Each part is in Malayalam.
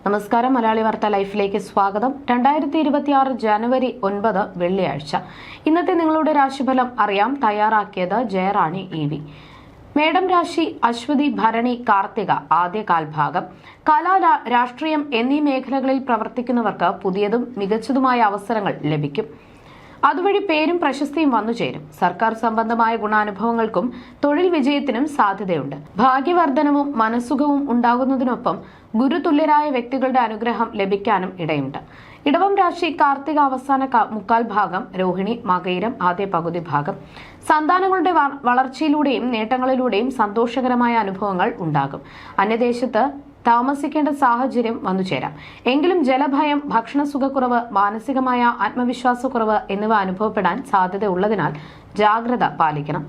നമസ്കാരം. മലയാളി വാർത്ത ലൈഫിലേക്ക് സ്വാഗതം. 2026 ജനുവരി 9 വെള്ളിയാഴ്ച. ഇന്നത്തെ നിങ്ങളുടെ രാശിഫലം അറിയാം. തയ്യാറാക്കിയത് ജയറാണി EV. മേടം രാശി അശ്വതി, ഭരണി, കാർത്തിക ആദ്യ കാൽഭാഗം. കല, രാഷ്ട്രീയം എന്നീ മേഖലകളിൽ പ്രവർത്തിക്കുന്നവർക്ക് പുതിയതും മികച്ചതുമായ അവസരങ്ങൾ ലഭിക്കും. അതുവഴി പേരും പ്രശസ്തിയും വന്നുചേരും. സർക്കാർ സംബന്ധമായ ഗുണാനുഭവങ്ങൾക്കും തൊഴിൽ വിജയത്തിനും സാധ്യതയുണ്ട്. ഭാഗ്യവർദ്ധനവും മനസ്സുഖവും ഉണ്ടാകുന്നതിനൊപ്പം ഗുരുതുല്യരായ വ്യക്തികളുടെ അനുഗ്രഹം ലഭിക്കാനും ഇടയുണ്ട്. ഇടവം രാശി കാർത്തിക അവസാന മുക്കാൽ ഭാഗം, രോഹിണി മകയിരം ആദ്യ പകുതി ഭാഗം. സന്താനങ്ങളുടെ വളർച്ചയിലൂടെയും നേട്ടങ്ങളിലൂടെയും സന്തോഷകരമായ അനുഭവങ്ങൾ ഉണ്ടാകും. അന്യദേശത്ത് താമസിക്കേണ്ട സാഹചര്യം വന്നുചേരാം. എങ്കിലും ജലഭയം, ഭക്ഷണസുഖക്കുറവ്, മാനസികമായ ആത്മവിശ്വാസക്കുറവ് എന്നിവ അനുഭവപ്പെടാൻ സാധ്യത ഉള്ളതിനാൽ ജാഗ്രത പാലിക്കണം.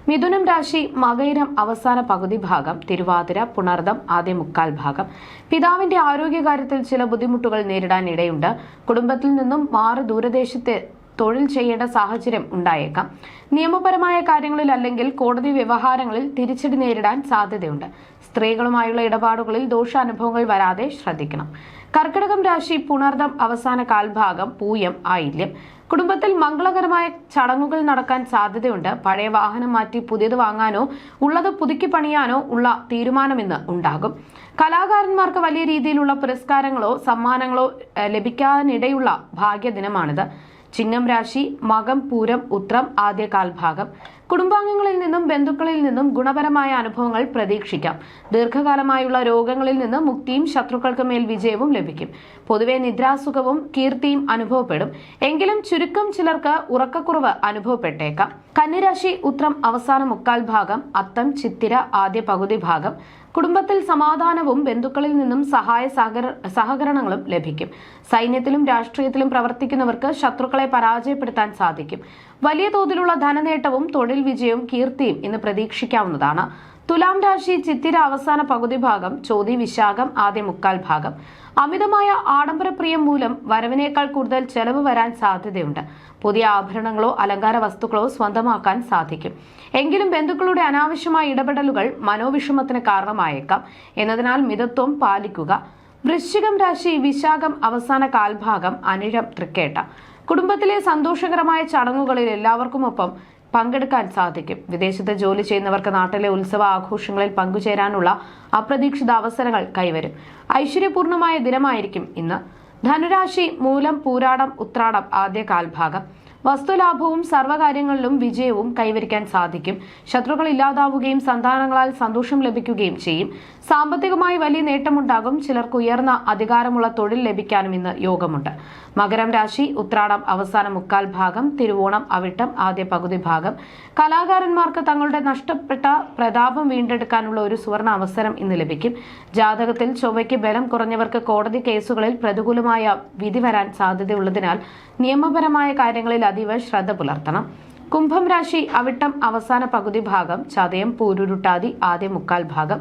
മിഥുനം രാശി മകയിരം അവസാന പകുതി ഭാഗം, തിരുവാതിര പുണർദം ആദ്യ മുക്കാൽ ഭാഗം. പിതാവിന്റെ ആരോഗ്യകാര്യത്തിൽ ചില ബുദ്ധിമുട്ടുകൾ നേരിടാൻ ഇടയുണ്ട്. കുടുംബത്തിൽ നിന്നും മാറി ദൂരദേശത്തെ തൊഴിൽ ചെയ്യേണ്ട സാഹചര്യം ഉണ്ടായേക്കാം. നിയമപരമായ കാര്യങ്ങളിൽ അല്ലെങ്കിൽ കോടതി വ്യവഹാരങ്ങളിൽ തിരിച്ചടി നേരിടാൻ സാധ്യതയുണ്ട്. സ്ത്രീകളുമായുള്ള ഇടപാടുകളിൽ ദോഷാനുഭവങ്ങൾ വരാതെ ശ്രദ്ധിക്കണം. കർക്കിടകം രാശി പുണർദം അവസാന കാൽഭാഗം, പൂയം ആയില്യം. കുടുംബത്തിൽ മംഗളകരമായ ചടങ്ങുകൾ നടക്കാൻ സാധ്യതയുണ്ട്. പഴയ വാഹനം മാറ്റി പുതിയത് വാങ്ങാനോ ഉള്ളത് പുതുക്കി പണിയാനോ ഉള്ള തീരുമാനം ഇന്ന് ഉണ്ടാകും. കലാകാരന്മാർക്ക് വലിയ രീതിയിലുള്ള പുരസ്കാരങ്ങളോ സമ്മാനങ്ങളോ ലഭിക്കാനിടയുള്ള ഭാഗ്യദിനമാണിത്. ചിങ്ങം രാശി മകം പൂരം ഉത്രം ആദ്യ കാൽഭാഗം. കുടുംബാംഗങ്ങളിൽ നിന്നും ബന്ധുക്കളിൽ നിന്നും ഗുണപരമായ അനുഭവങ്ങൾ പ്രതീക്ഷിക്കാം. ദീർഘകാലമായുള്ള രോഗങ്ങളിൽ നിന്ന് മുക്തിയും ശത്രുക്കൾക്ക് മേൽ വിജയവും ലഭിക്കും. പൊതുവെ നിദ്രാസുഖവും കീർത്തിയും അനുഭവപ്പെടും. എങ്കിലും ചുരുക്കം ചിലർക്ക് ഉറക്കക്കുറവ് അനുഭവപ്പെട്ടേക്കാം. കന്നിരാശി ഉത്രം അവസാന മുക്കാൽ ഭാഗം, അത്തം ചിത്തിര ആദ്യ പകുതി ഭാഗം. കുടുംബത്തിൽ സമാധാനവും ബന്ധുക്കളിൽ നിന്നും സഹകരണങ്ങളും ലഭിക്കും. സൈന്യത്തിലും രാഷ്ട്രീയത്തിലും പ്രവർത്തിക്കുന്നവർക്ക് ശത്രുക്കളെ പരാജയപ്പെടുത്താൻ സാധിക്കും. വലിയ തോതിലുള്ള ധനനേട്ടവും തൊഴിൽ വിജയവും കീർത്തിയും ഇന്ന് പ്രതീക്ഷിക്കാവുന്നതാണ്. തുലാം രാശി ചിത്തിര അവസാന പകുതി ഭാഗം, ചോതി വിശാഖം ആദ്യ മുക്കാൽ ഭാഗം. അമിതമായ ആഡംബരപ്രിയം മൂലം വരവിനേക്കാൾ കൂടുതൽ ചെലവ് വരാൻ സാധ്യതയുണ്ട്. പുതിയ ആഭരണങ്ങളോ അലങ്കാര വസ്തുക്കളോ സ്വന്തമാക്കാൻ സാധിക്കും. എങ്കിലും ബന്ധുക്കളുടെ അനാവശ്യമായ ഇടപെടലുകൾ മനോവിഷമത്തിന് കാരണമായേക്കാം. എന്നതിനാൽ മിതത്വം പാലിക്കുക. വൃശ്ചികം രാശി വിശാഖം അവസാന കാൽഭാഗം, അനിഴം തൃക്കേട്ട. കുടുംബത്തിലെ സന്തോഷകരമായ ചടങ്ങുകളിൽ എല്ലാവർക്കുമൊപ്പം പങ്കെടുക്കാൻ സാധിക്കും. വിദേശത്ത് ജോലി ചെയ്യുന്നവർക്ക് നാട്ടിലെ ഉത്സവ ആഘോഷങ്ങളിൽ പങ്കുചേരാനുള്ള അപ്രതീക്ഷിത അവസരങ്ങൾ കൈവരും. ഐശ്വര്യപൂർണമായ ദിനമായിരിക്കും ഇന്ന്. ധനുരാശി മൂലം പൂരാടം ഉത്രാടം ആദ്യ കാൽഭാഗം. വസ്തുലാഭവും സർവ്വകാര്യങ്ങളിലും വിജയവും കൈവരിക്കാൻ സാധിക്കും. ശത്രുക്കൾ ഇല്ലാതാവുകയും സന്താനങ്ങളാൽ സന്തോഷം ലഭിക്കുകയും ചെയ്യും. സാമ്പത്തികമായി വലിയ നേട്ടമുണ്ടാകും. ചിലർക്ക് ഉയർന്ന അധികാരമുള്ള തൊഴിൽ ലഭിക്കാനും ഇന്ന് യോഗമുണ്ട്. മകരം രാശി ഉത്രാടം അവസാന മുക്കാൽ ഭാഗം, തിരുവോണം അവിട്ടം ആദ്യ പകുതി ഭാഗം. കലാകാരന്മാർക്ക് തങ്ങളുടെ നഷ്ടപ്പെട്ട പ്രതാപം വീണ്ടെടുക്കാനുള്ള ഒരു സുവർണ അവസരം ഇന്ന് ലഭിക്കും. ജാതകത്തിൽ ചൊവ്വയ്ക്ക് ബലം കുറഞ്ഞവർക്ക് കോടതി കേസുകളിൽ പ്രതികൂലമായ വിധി വരാൻ സാധ്യതയുള്ളതിനാൽ നിയമപരമായ കാര്യങ്ങളിൽ അതീവ ശ്രദ്ധ പുലർത്തണം. കുംഭം രാശി അവിട്ടം അവസാന പകുതി ഭാഗം, ചതയം പൂരുരുട്ടാതി ആദ്യ മുക്കാൽ ഭാഗം.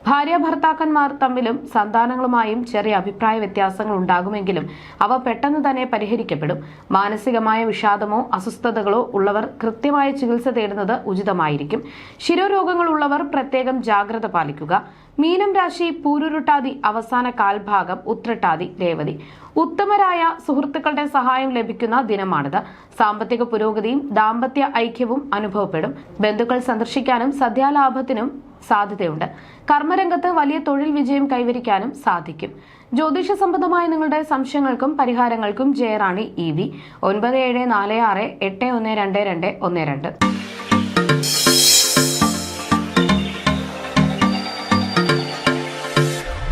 ഭാര്യ ഭർത്താക്കന്മാർ തമ്മിലും സന്താനങ്ങളുമായും ചെറിയ അഭിപ്രായ വ്യത്യാസങ്ങൾ ഉണ്ടാകുമെങ്കിലും അവ പെട്ടെന്ന് തന്നെ പരിഹരിക്കപ്പെടും. മാനസികമായ വിഷാദമോ അസ്വസ്ഥതകളോ ഉള്ളവർ കൃത്യമായ ചികിത്സ തേടുന്നത് ഉചിതമായിരിക്കും. ശിരോരോഗങ്ങൾ ഉള്ളവർ പ്രത്യേകം ജാഗ്രത പാലിക്കുക. മീനം രാശി പൂരുരുട്ടാതി അവസാന കാൽഭാഗം, ഉത്രട്ടാതി രേവതി. ഉത്തമരായ സുഹൃത്തുക്കളുടെ സഹായം ലഭിക്കുന്ന ദിനമാണിത്. സാമ്പത്തിക പുരോഗതിയും ദാമ്പത്യ ഐക്യവും അനുഭവപ്പെടും. ബന്ധുക്കൾ സന്ദർശിക്കാനും സദ്യാലാഭത്തിനും സാധ്യതയുണ്ട്. കർമ്മരംഗത്ത് വലിയ തൊഴിൽ വിജയം കൈവരിക്കാനും സാധിക്കും. ജ്യോതിഷ സംബന്ധമായ നിങ്ങളുടെ സംശയങ്ങൾക്കും പരിഹാരങ്ങൾക്കും ജയറാണി EV 9746812212.